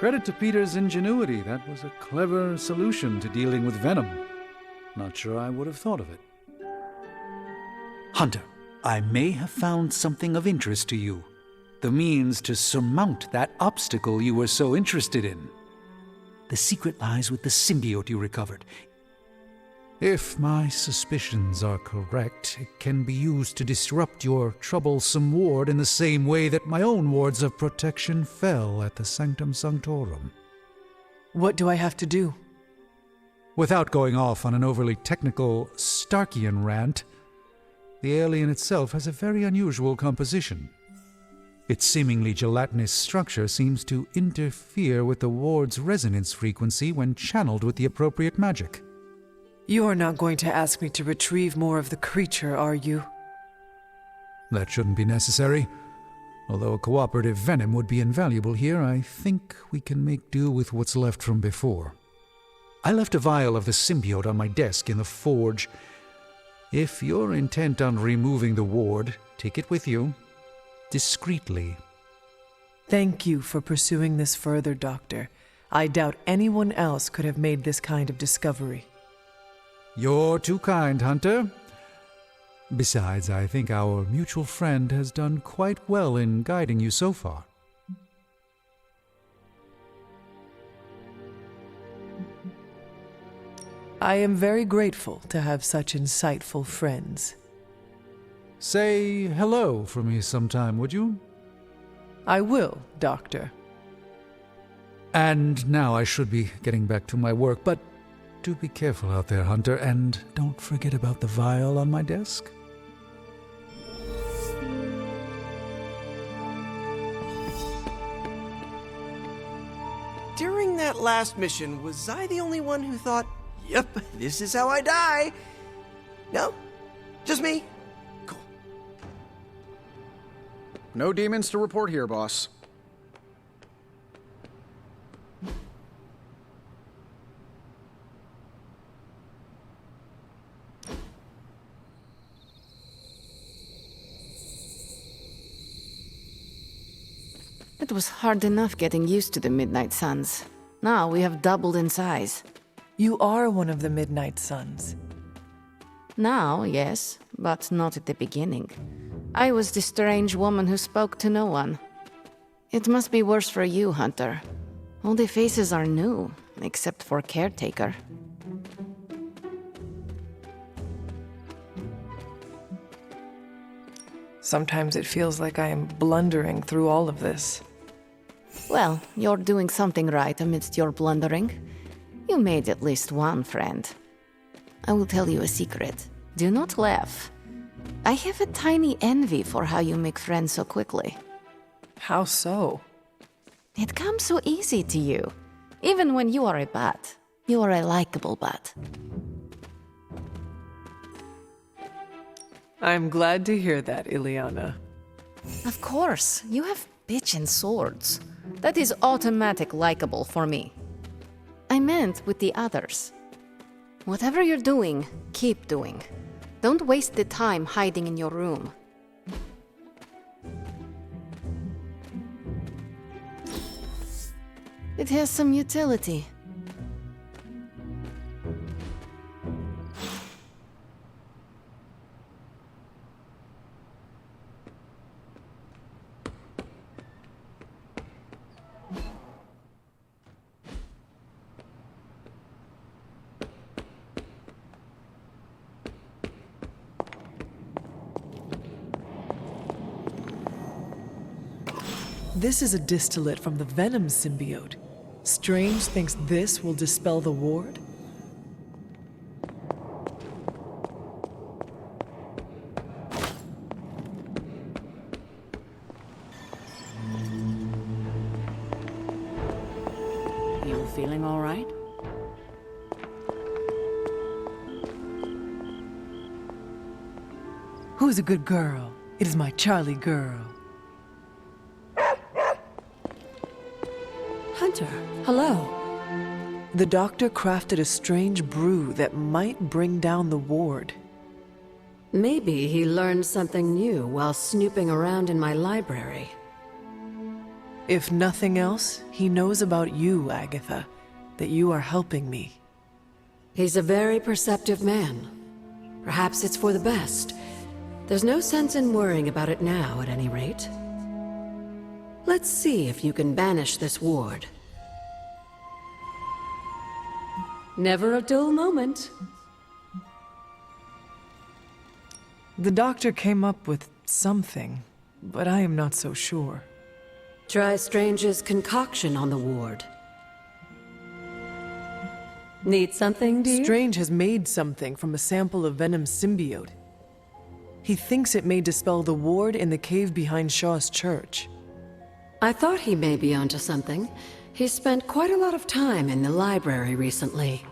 Credit to Peter's ingenuity. That was a clever solution to dealing with Venom. Not sure I would have thought of it. Hunter, I may have found something of interest to you. The means to surmount that obstacle you were so interested in. The secret lies with the symbiote you recovered. If my suspicions are correct, it can be used to disrupt your troublesome ward in the same way that my own wards of protection fell at the Sanctum Sanctorum. What do I have to do? Without going off on an overly technical Starkian rant, the alien itself has a very unusual composition. Its seemingly gelatinous structure seems to interfere with the ward's resonance frequency when channeled with the appropriate magic. You are not going to ask me to retrieve more of the creature, are you? That shouldn't be necessary. Although a cooperative venom would be invaluable here, I think we can make do with what's left from before. I left a vial of the symbiote on my desk in the forge. If you're intent on removing the ward, take it with you. Discreetly. Thank you for pursuing this further, Doctor. I doubt anyone else could have made this kind of discovery. You're too kind, Hunter. Besides, I think our mutual friend has done quite well in guiding you so far. I am very grateful to have such insightful friends. Say hello for me sometime, would you? I will, Doctor. And now I should be getting back to my work, but do be careful out there, Hunter, and don't forget about the vial on my desk. During that last mission, was I the only one who thought, yep, this is how I die? No? Just me? Cool. No demons to report here, boss. It was hard enough getting used to the Midnight Suns. Now we have doubled in size. You are one of the Midnight Suns. Now, yes, but not at the beginning. I was the strange woman who spoke to no one. It must be worse for you, Hunter. All the faces are new, except for Caretaker. Sometimes it feels like I am blundering through all of this. Well, you're doing something right amidst your blundering. You made at least one friend. I will tell you a secret. Do not laugh. I have a tiny envy for how you make friends so quickly. How so? It comes so easy to you. Even when you are a bat. You are a likable bat. I'm glad to hear that, Ileana. Of course, you have bitchin' swords. That is automatic likable for me. I meant with the others. Whatever you're doing, keep doing. Don't waste the time hiding in your room. It has some utility. This is a distillate from the Venom symbiote. Strange thinks this will dispel the ward? You feeling all right? Who's a good girl? It is my Charlie girl. Hunter, hello. The doctor crafted a strange brew that might bring down the ward. Maybe he learned something new while snooping around in my library. If nothing else, he knows about you, Agatha, that you are helping me. He's a very perceptive man. Perhaps it's for the best. There's no sense in worrying about it now, at any rate. Let's see if you can banish this ward. Never a dull moment. The doctor came up with something, but I am not so sure. Try Strange's concoction on the ward. Need something, dear? Strange has made something from a sample of Venom's symbiote. He thinks it may dispel the ward in the cave behind Shaw's church. I thought he may be onto something. He spent quite a lot of time in the library recently.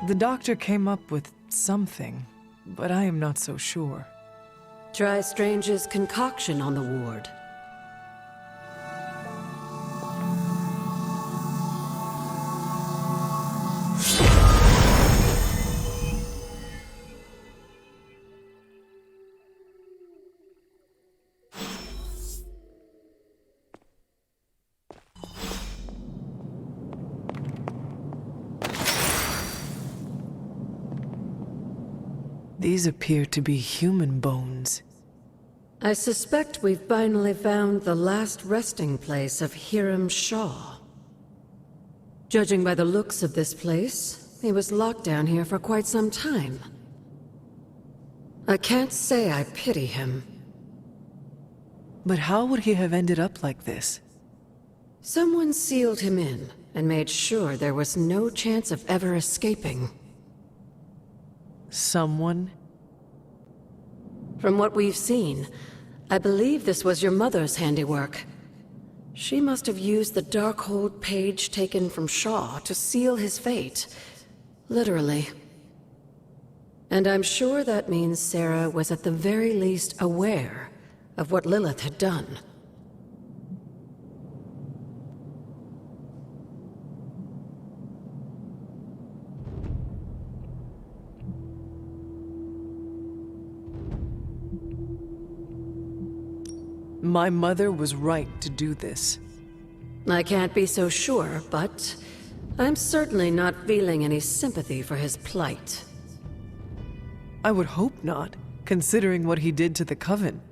The doctor came up with something, but I am not so sure. Try Strange's concoction on the ward. These appear to be human bones. I suspect we've finally found the last resting place of Hiram Shaw. Judging by the looks of this place, he was locked down here for quite some time. I can't say I pity him. But how would he have ended up like this? Someone sealed him in and made sure there was no chance of ever escaping. Someone? From what we've seen, I believe this was your mother's handiwork. She must have used the Darkhold page taken from Shaw to seal his fate. Literally. And I'm sure that means Sarah was at the very least aware of what Lilith had done. My mother was right to do this. I can't be so sure, but I'm certainly not feeling any sympathy for his plight. I would hope not, considering what he did to the Coven.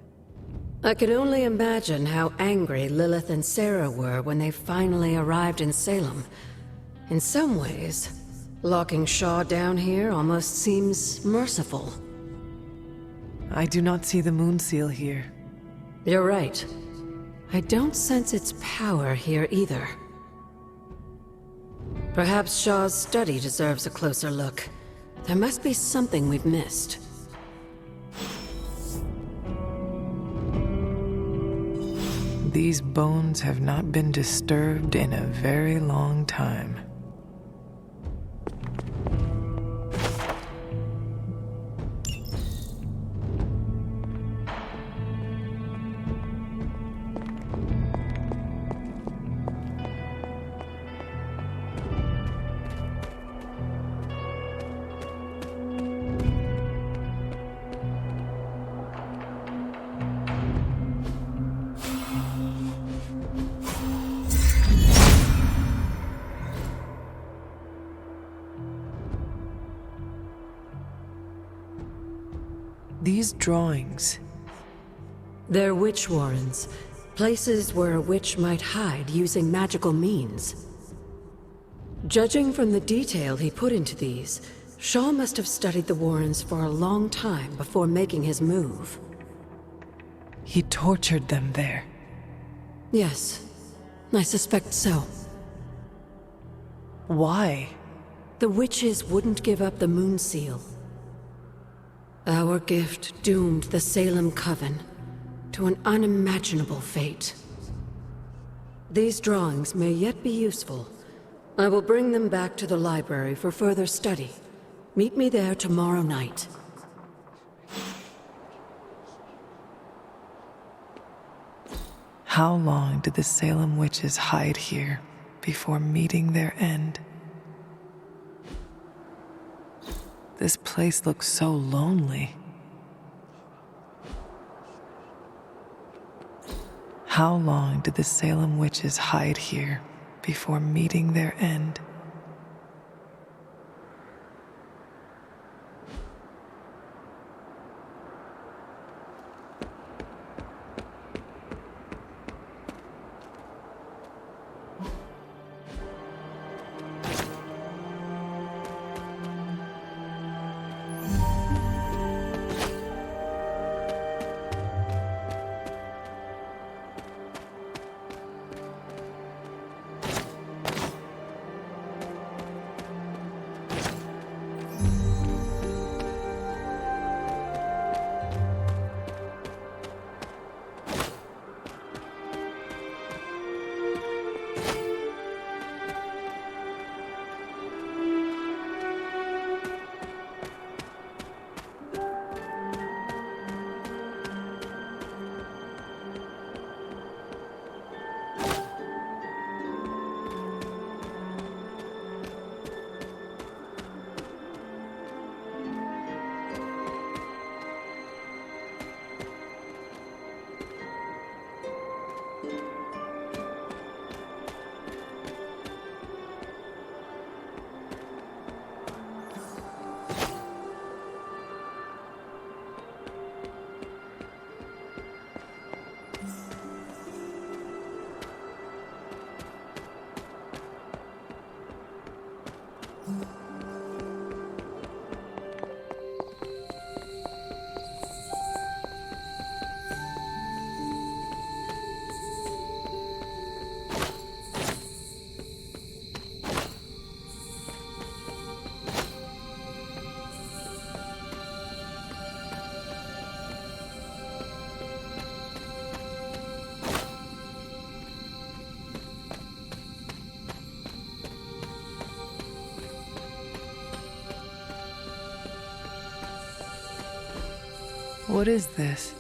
I can only imagine how angry Lilith and Sarah were when they finally arrived in Salem. In some ways, locking Shaw down here almost seems merciful. I do not see the moon seal here. You're right. I don't sense its power here either. Perhaps Shaw's study deserves a closer look. There must be something we've missed. These bones have not been disturbed in a very long time. These drawings... They're witch warrens, places where a witch might hide using magical means. Judging from the detail he put into these, Shaw must have studied the warrens for a long time before making his move. He tortured them there. Yes, I suspect so. Why? The witches wouldn't give up the moon seal. Our gift doomed the Salem Coven to an unimaginable fate. These drawings may yet be useful. I will bring them back to the library for further study. Meet me there tomorrow night. How long did the Salem witches hide here before meeting their end? This place looks so lonely. How long did the Salem witches hide here before meeting their end? What is this?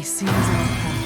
seize our path.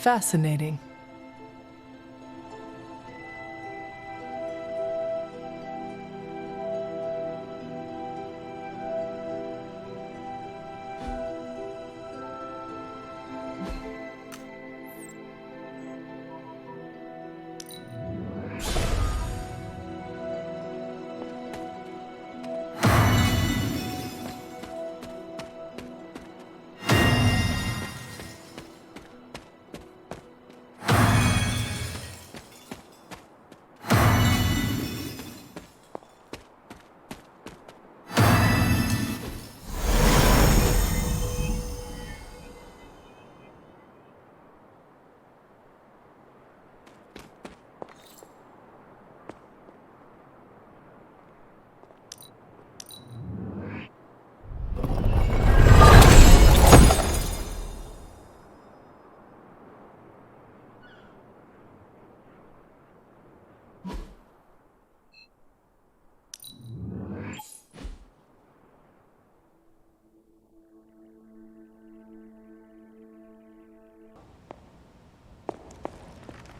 Fascinating.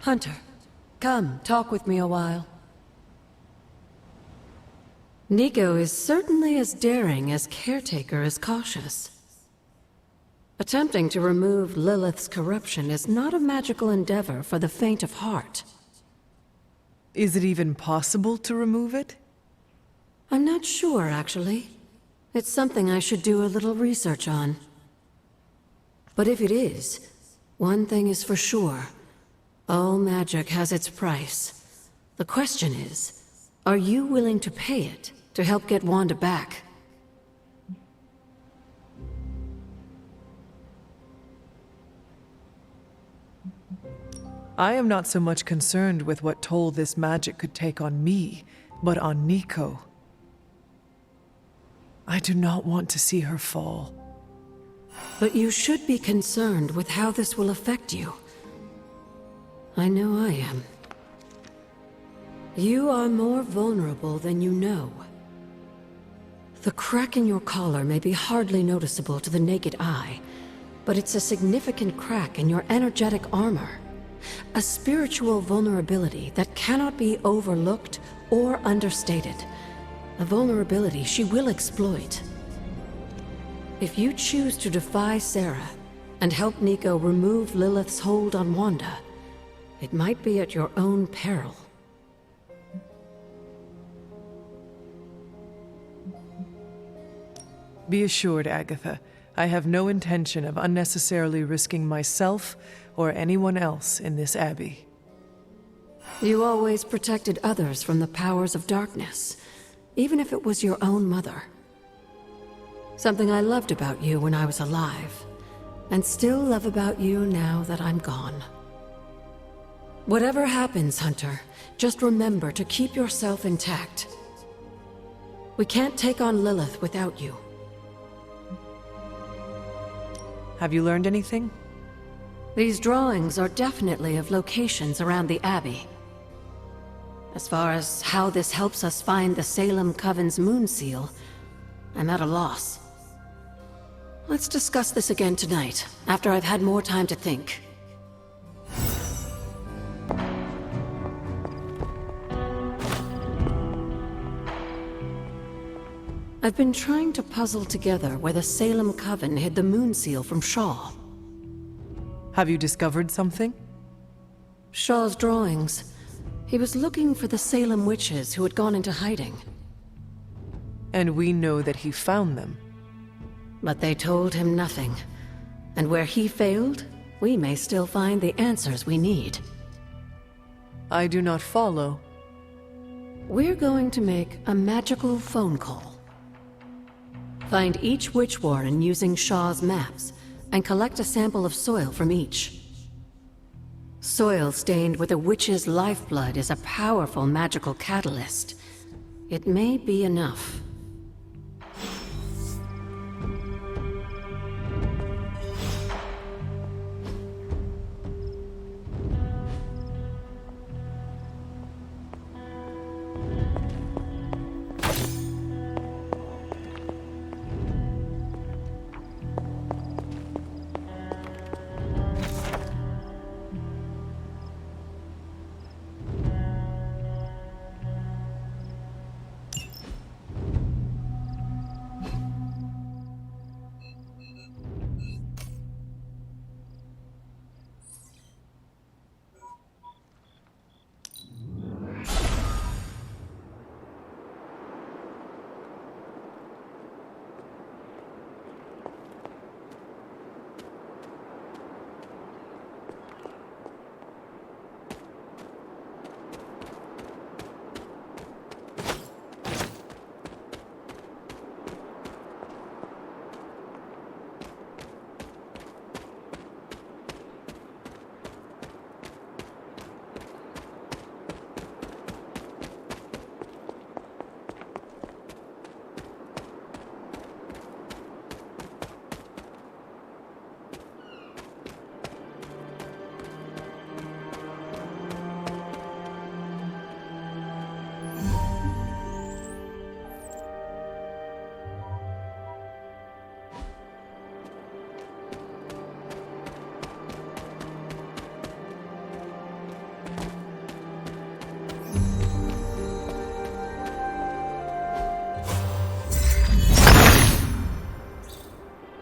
Hunter, come, talk with me a while. Nico is certainly as daring as Caretaker is cautious. Attempting to remove Lilith's corruption is not a magical endeavor for the faint of heart. Is it even possible to remove it? I'm not sure, actually. It's something I should do a little research on. But if it is, one thing is for sure. All magic has its price. The question is, are you willing to pay it to help get Wanda back? I am not so much concerned with what toll this magic could take on me, but on Nico. I do not want to see her fall. But you should be concerned with how this will affect you. I know I am. You are more vulnerable than you know. The crack in your collar may be hardly noticeable to the naked eye, but it's a significant crack in your energetic armor. A spiritual vulnerability that cannot be overlooked or understated. A vulnerability she will exploit. If you choose to defy Sarah and help Nico remove Lilith's hold on Wanda, it might be at your own peril. Be assured, Agatha, I have no intention of unnecessarily risking myself or anyone else in this abbey. You always protected others from the powers of darkness, even if it was your own mother. Something I loved about you when I was alive, and still love about you now that I'm gone. Whatever happens, Hunter, just remember to keep yourself intact. We can't take on Lilith without you. Have you learned anything? These drawings are definitely of locations around the Abbey. As far as how this helps us find the Salem Coven's moon seal, I'm at a loss. Let's discuss this again tonight, after I've had more time to think. I've been trying to puzzle together where the Salem Coven hid the moon seal from Shaw. Have you discovered something? Shaw's drawings. He was looking for the Salem witches who had gone into hiding. And we know that he found them. But they told him nothing. And where he failed, we may still find the answers we need. I do not follow. We're going to make a magical phone call. Find each witch warren using Shaw's maps, and collect a sample of soil from each. Soil stained with a witch's lifeblood is a powerful magical catalyst. It may be enough.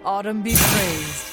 Autumn be praised.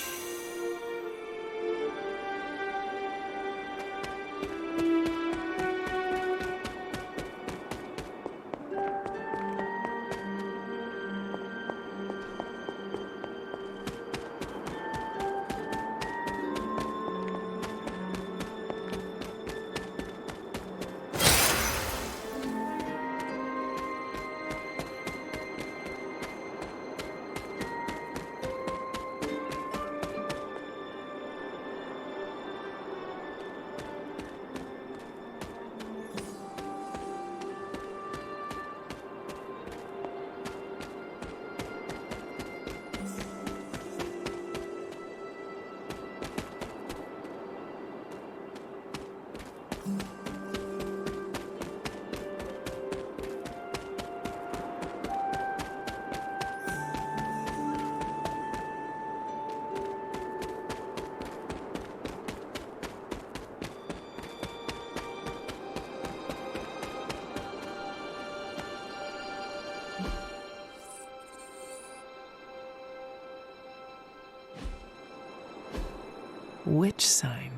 Witch sign.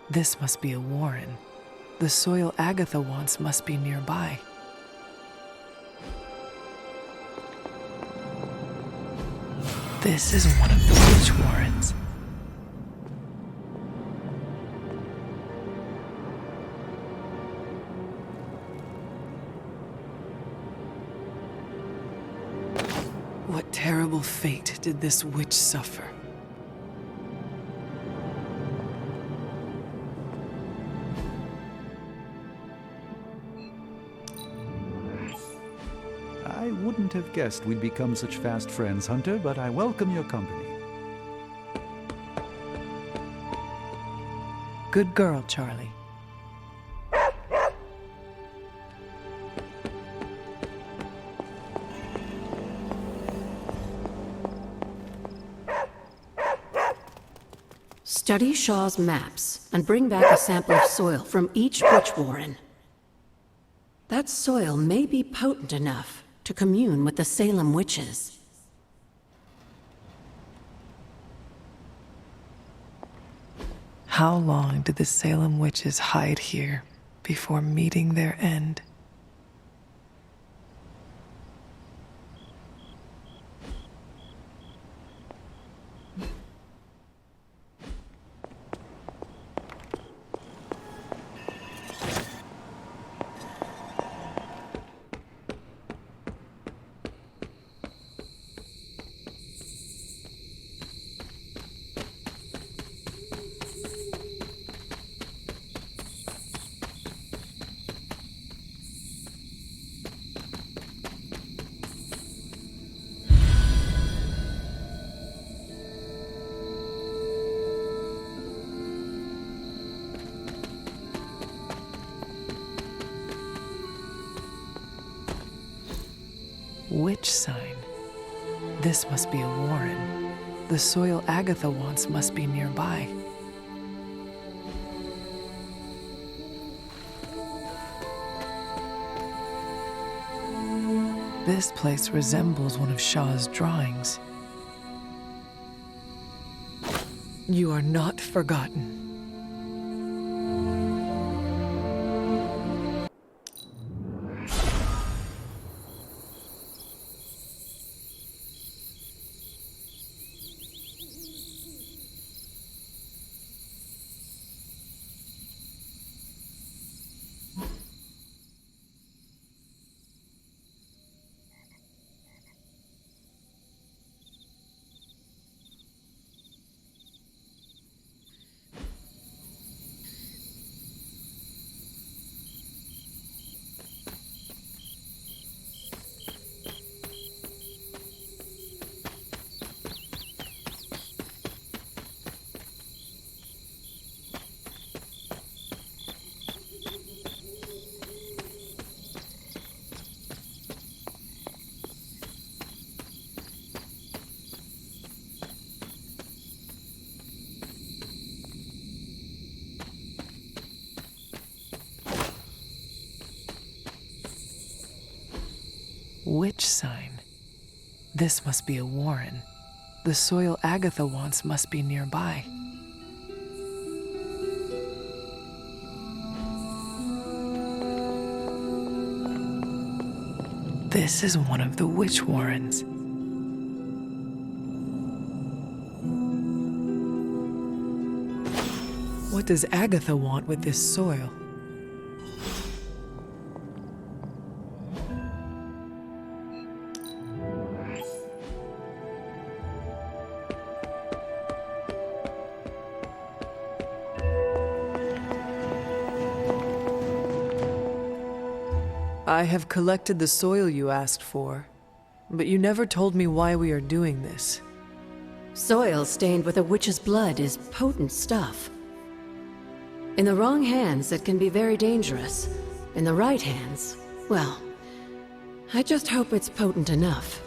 This must be a warren. The soil Agatha wants must be nearby. This is one of the witch warrens. What terrible fate did this witch suffer? I wouldn't have guessed we'd become such fast friends, Hunter, but I welcome your company. Good girl, Charlie. Study Shaw's maps and bring back a sample of soil from each witch warren. That soil may be potent enough to commune with the Salem witches. How long did the Salem witches hide here? before meeting their end. Witch sign. This must be a warren. The soil Agatha wants must be nearby. This place resembles one of Shaw's drawings. You are not forgotten. Witch sign. This must be a warren. The soil Agatha wants must be nearby. This is one of the witch warrens. What does Agatha want with this soil? I have collected the soil you asked for, but you never told me why we are doing this. Soil stained with a witch's blood is potent stuff. In the wrong hands, it can be very dangerous. In the right hands, well, I just hope it's potent enough.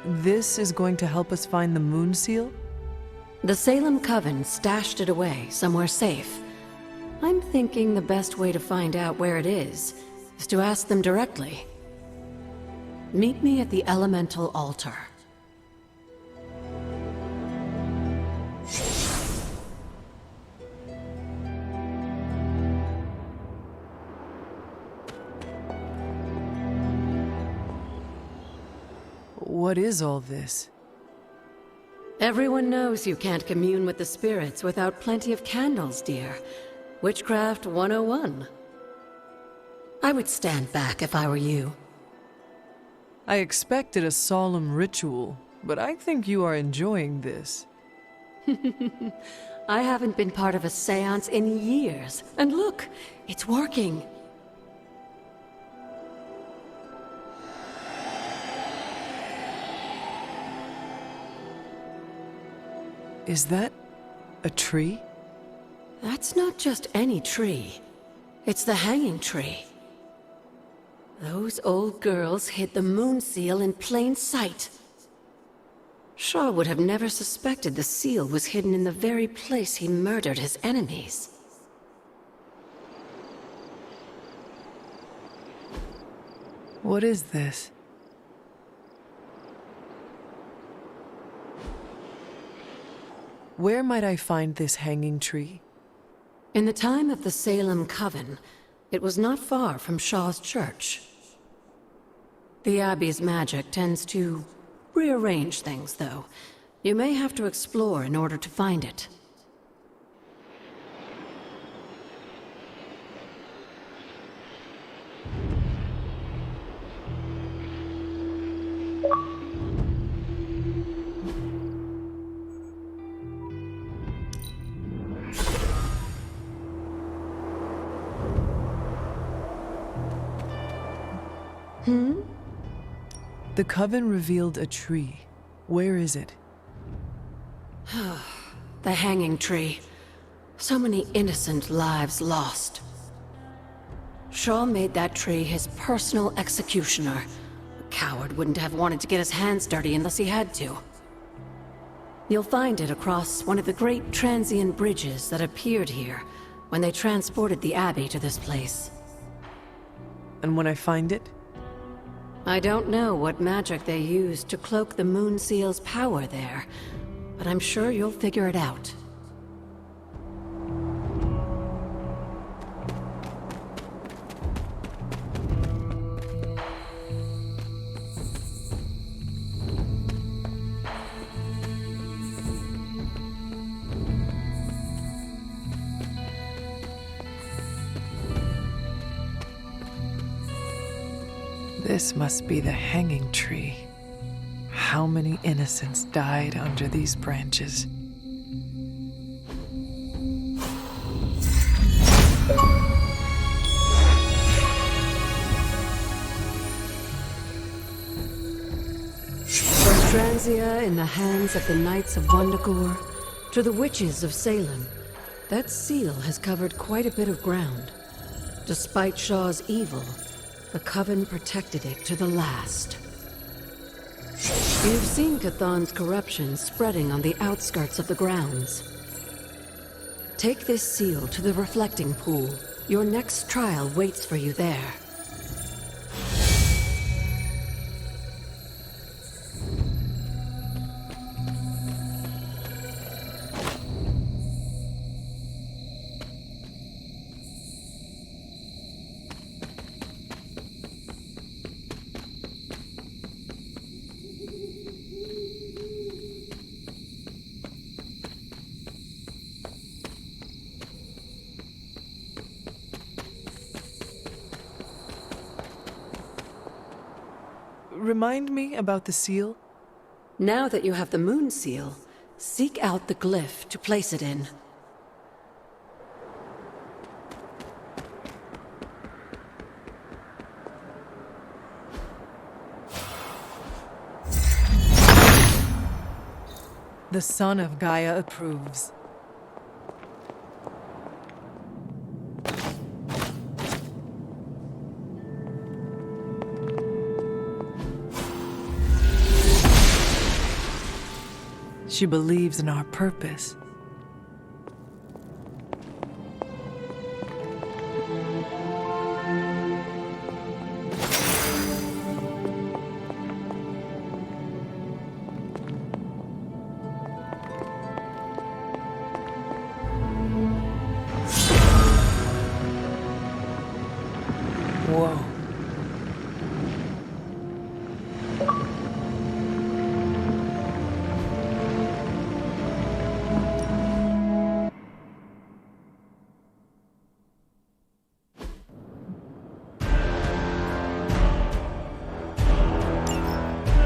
This is going to help us find the moon seal? The Salem Coven stashed it away, somewhere safe. I'm thinking the best way to find out where it is to ask them directly. Meet me at the Elemental Altar. What is all this? Everyone knows you can't commune with the spirits without plenty of candles, dear. Witchcraft 101. I would stand back if I were you. I expected a solemn ritual, but I think you are enjoying this. I haven't been part of a seance in years, and look, it's working. Is that a tree? That's not just any tree. It's the hanging tree. Those old girls hid the moon seal in plain sight. Shaw would have never suspected the seal was hidden in the very place he murdered his enemies. What is this? Where might I find this hanging tree? In the time of the Salem Coven, it was not far from Shaw's church. The Abbey's magic tends to rearrange things, though. You may have to explore in order to find it. The Coven revealed a tree. Where is it? The hanging tree. So many innocent lives lost. Shaw made that tree his personal executioner. A coward wouldn't have wanted to get his hands dirty unless he had to. You'll find it across one of the great transient bridges that appeared here when they transported the Abbey to this place. And when I find it? I don't know what magic they used to cloak the Moon Seal's power there, but I'm sure you'll figure it out. This must be the hanging tree. How many innocents died under these branches? From Transia in the hands of the Knights of Wundagore to the Witches of Salem, that seal has covered quite a bit of ground. Despite Shaw's evil, the Coven protected it to the last. You've seen Cathan's corruption spreading on the outskirts of the grounds. Take this seal to the reflecting pool. Your next trial waits for you there. Remind me about the seal? Now that you have the Moon Seal, seek out the glyph to place it in. The son of Gaia approves. She believes in our purpose. Whoa.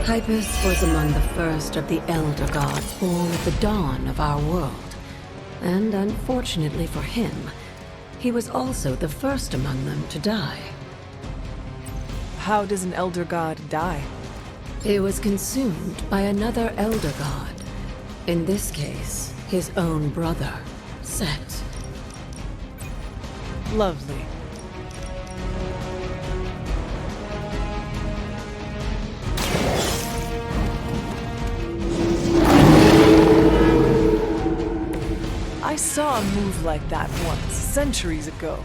Hyppus was among the first of the Elder Gods born at the dawn of our world. And unfortunately for him, he was also the first among them to die. How does an Elder God die? He was consumed by another Elder God. In this case, his own brother, Set. Lovely. I saw a move like that once, centuries ago.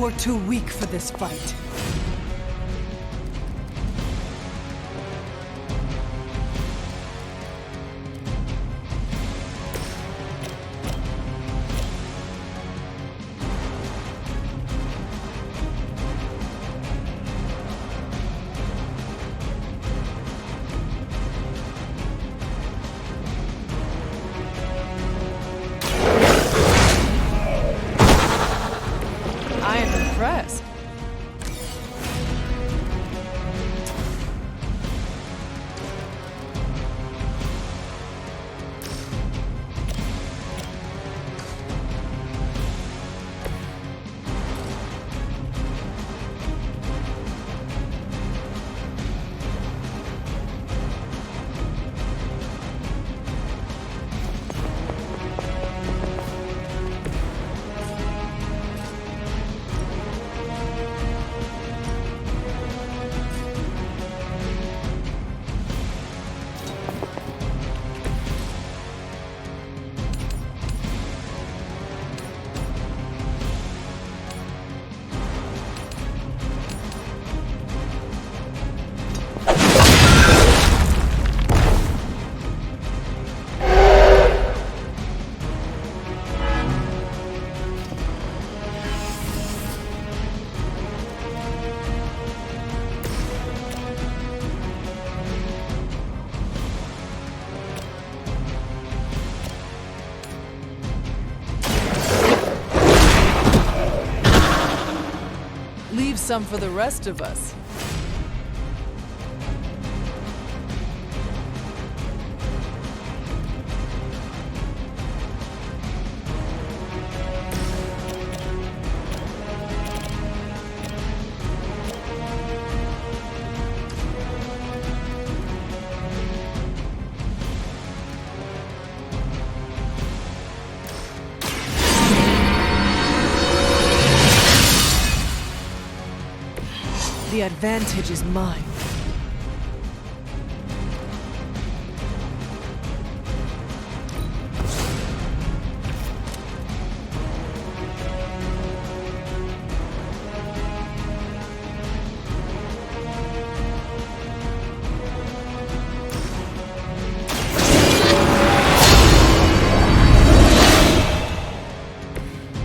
You are too weak for this fight. I am impressed. Leave some for the rest of us. The advantage is mine.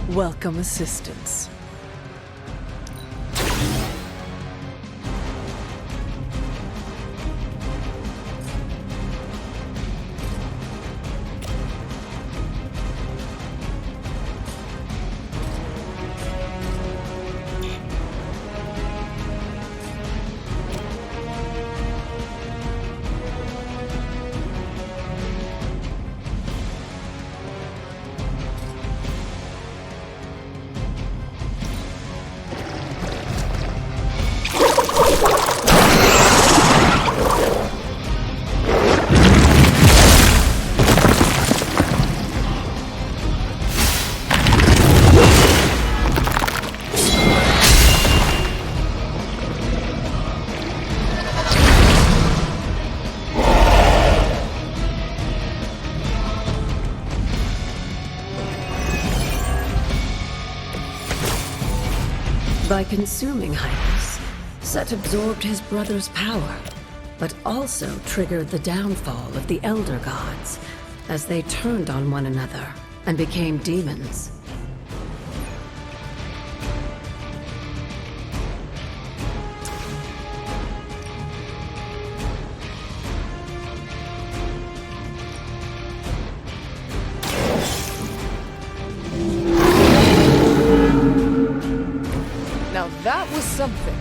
Welcome assistance. By consuming Hyppus, Set absorbed his brother's power, but also triggered the downfall of the Elder Gods as they turned on one another and became demons. Now that was something.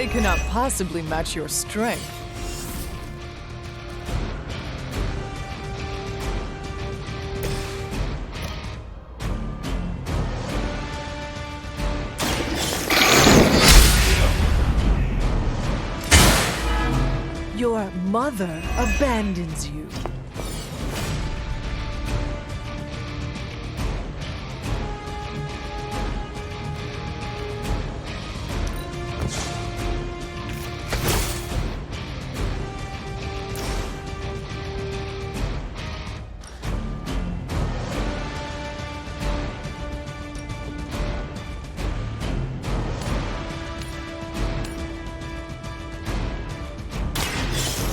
They cannot possibly match your strength. Your mother abandons you.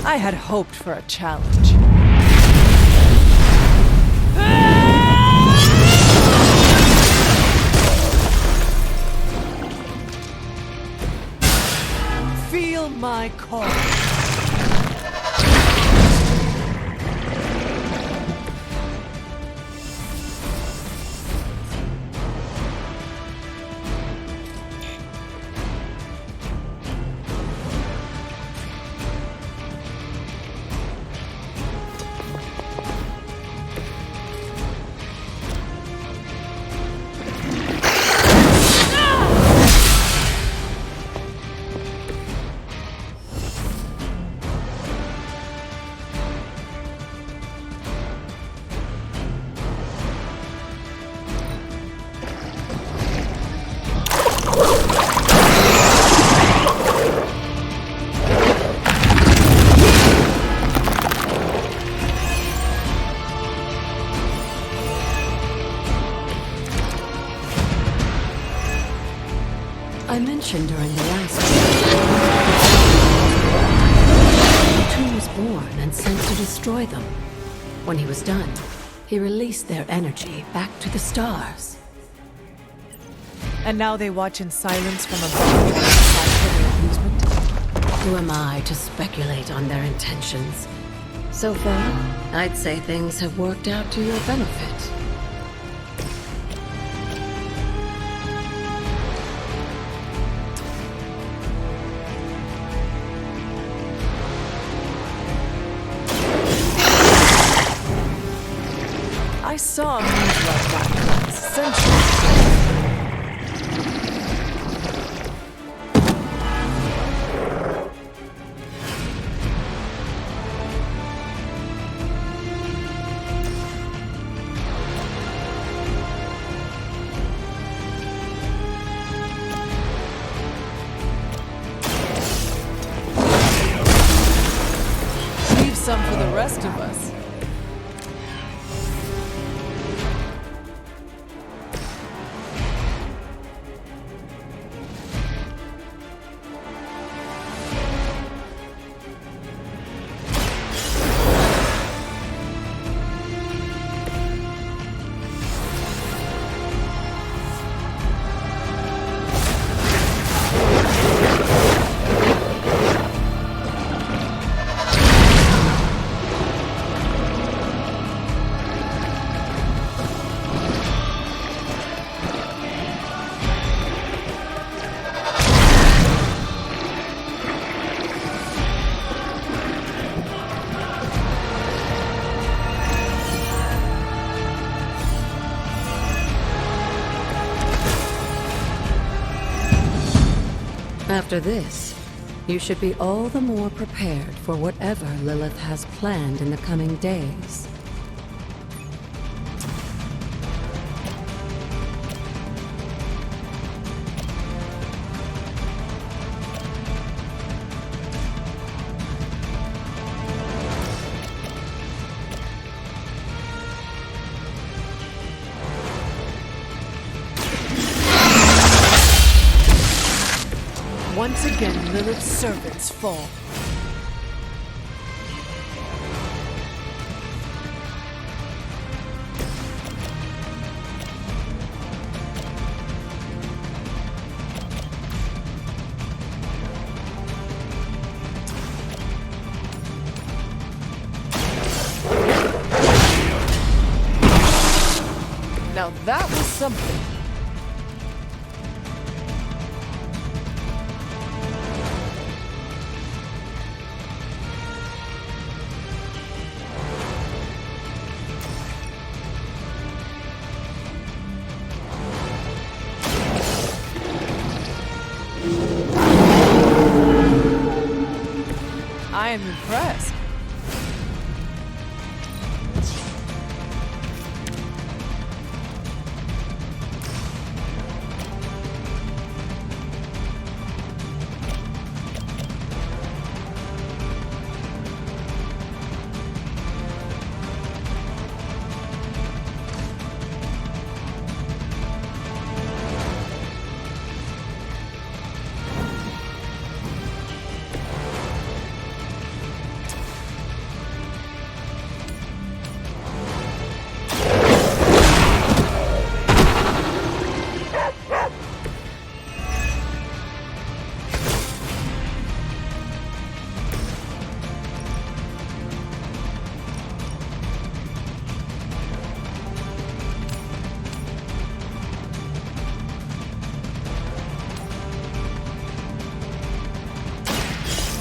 I had hoped for a challenge. Feel my call. I mentioned during the last the tomb was born and sent to destroy them. When he was done, he released their energy back to the stars. And now they watch in silence from above for their amusement? Who am I to speculate on their intentions? So far, I'd say things have worked out to your benefit. I saw a move like that once, centuries ago. Leave some for the rest of us. After this, you should be all the more prepared for whatever Lilith has planned in the coming days. Once again, Lilith's servants fall. Now that was something. I am impressed.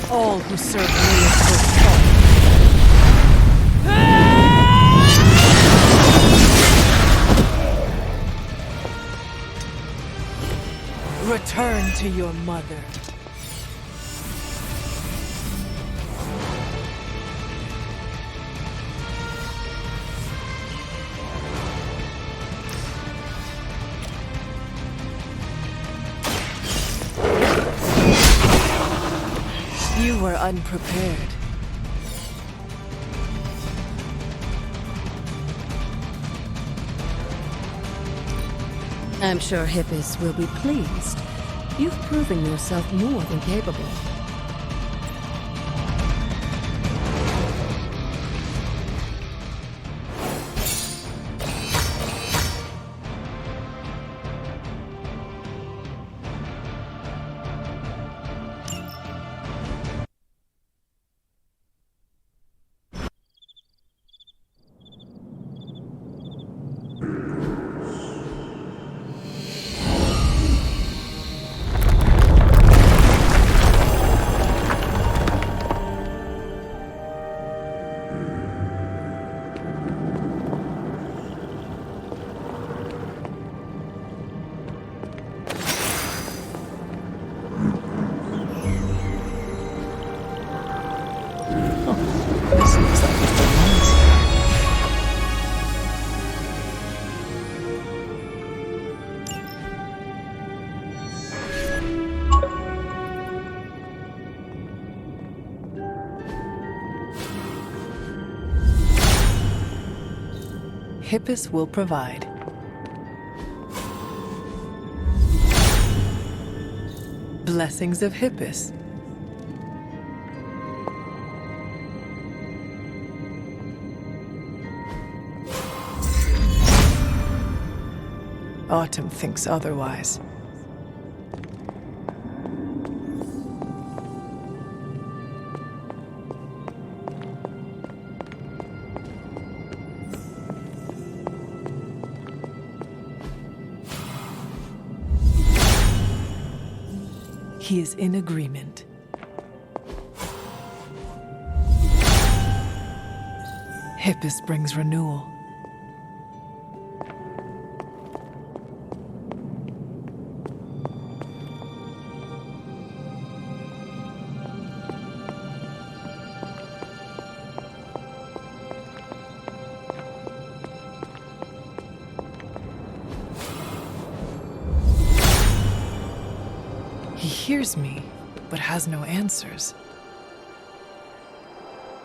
All who serve me will fall. Return to your mother. You were unprepared. I'm sure Hyppus will be pleased. You've proven yourself more than capable. Hyppus will provide. Blessings of Hyppus. Autumn thinks otherwise. He is in agreement. Hyppus brings renewal. He hears me, but has no answers.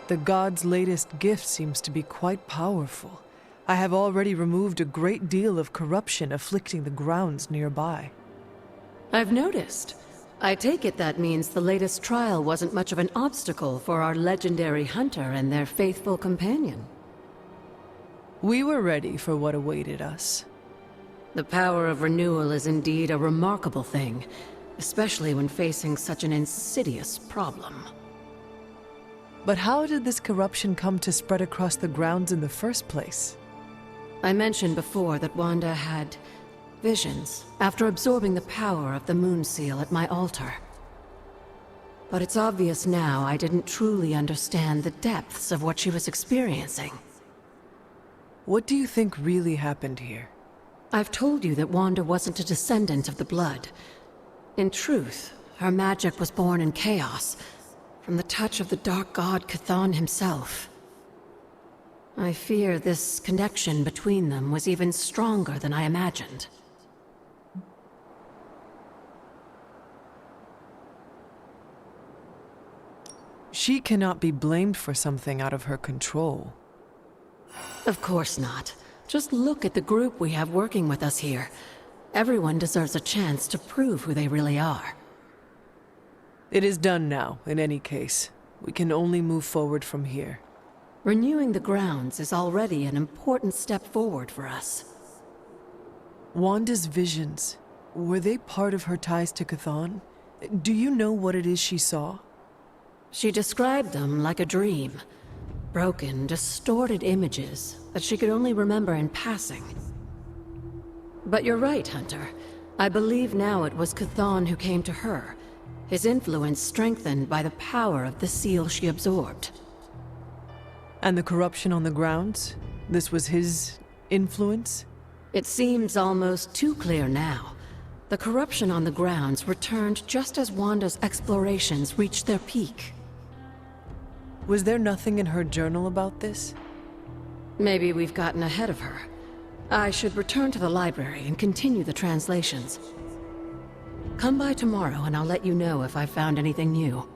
The god's latest gift seems to be quite powerful. I have already removed a great deal of corruption afflicting the grounds nearby. I've noticed. I take it that means the latest trial wasn't much of an obstacle for our legendary hunter and their faithful companion. We were ready for what awaited us. The power of renewal is indeed a remarkable thing, especially when facing such an insidious problem. But how did this corruption come to spread across the grounds in the first place? I mentioned before that Wanda had visions after absorbing the power of the moon seal at my altar. But it's obvious now I didn't truly understand the depths of what she was experiencing. What do you think really happened here? I've told you that Wanda wasn't a descendant of the blood. In truth, her magic was born in chaos, from the touch of the dark god Chthon himself. I fear this connection between them was even stronger than I imagined. She cannot be blamed for something out of her control. Of course not. Just look at the group we have working with us here. Everyone deserves a chance to prove who they really are. It is done now, in any case. We can only move forward from here. Renewing the grounds is already an important step forward for us. Wanda's visions, were they part of her ties to Chthon? Do you know what it is she saw? She described them like a dream. Broken, distorted images that she could only remember in passing. But you're right, Hunter. I believe now it was Chthon who came to her, his influence strengthened by the power of the seal she absorbed. And the corruption on the grounds? This was his influence? It seems almost too clear now. The corruption on the grounds returned just as Wanda's explorations reached their peak. Was there nothing in her journal about this? Maybe we've gotten ahead of her. I should return to the library and continue the translations. Come by tomorrow and I'll let you know if I've found anything new.